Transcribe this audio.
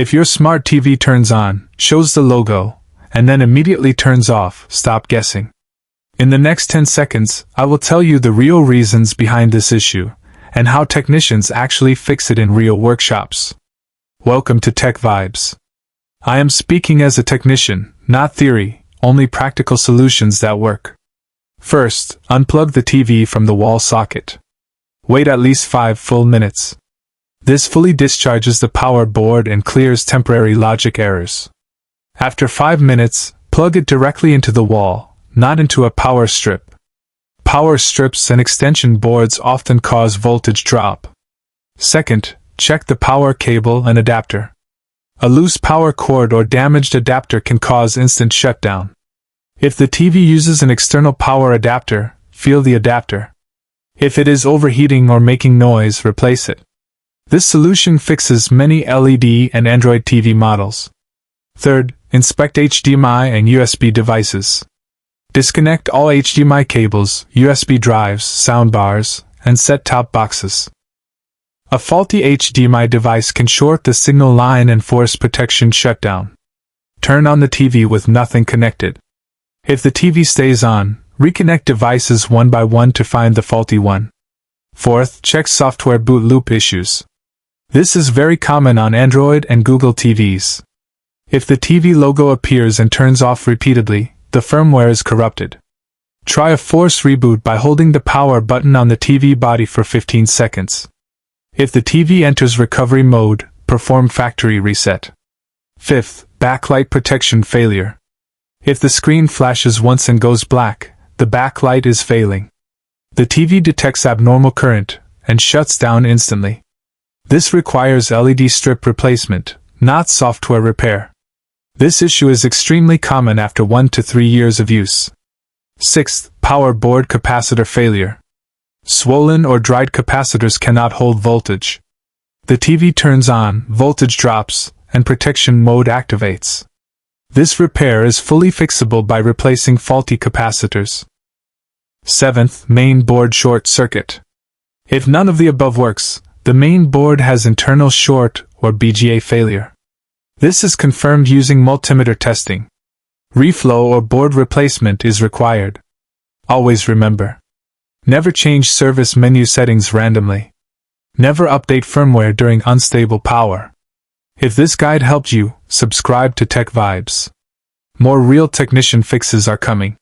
If your smart TV turns on, shows the logo, and then immediately turns off, stop guessing. In the next 10 seconds, I will tell you the real reasons behind this issue, and how technicians actually fix it in real workshops. Welcome to Tech Vibes. I am speaking as a technician, not theory, only practical solutions that work. First, unplug the TV from the wall socket. Wait at least 5 full minutes. This fully discharges the power board and clears temporary logic errors. After 5 minutes, plug it directly into the wall, not into a power strip. Power strips and extension boards often cause voltage drop. Second, check the power cable and adapter. A loose power cord or damaged adapter can cause instant shutdown. If the TV uses an external power adapter, feel the adapter. If it is overheating or making noise, replace it. This solution fixes many LED and Android TV models. Third, inspect HDMI and USB devices. Disconnect all HDMI cables, USB drives, soundbars, and set-top boxes. A faulty HDMI device can short the signal line and force protection shutdown. Turn on the TV with nothing connected. If the TV stays on, reconnect devices one by one to find the faulty one. Fourth, check software boot loop issues. This is very common on Android and Google TVs. If the TV logo appears and turns off repeatedly, the firmware is corrupted. Try a force reboot by holding the power button on the TV body for 15 seconds. If the TV enters recovery mode, perform factory reset. Fifth, backlight protection failure. If the screen flashes once and goes black, the backlight is failing. The TV detects abnormal current and shuts down instantly. This requires LED strip replacement, not software repair. This issue is extremely common after 1 to 3 years of use. Sixth, power board capacitor failure. Swollen or dried capacitors cannot hold voltage. The TV turns on, voltage drops, and protection mode activates. This repair is fully fixable by replacing faulty capacitors. Seventh, main board short circuit. If none of the above works, the main board has internal short or BGA failure. This is confirmed using multimeter testing. Reflow or board replacement is required. Always remember: never change service menu settings randomly. Never update firmware during unstable power. If this guide helped you, subscribe to Tech Vibes. More real technician fixes are coming.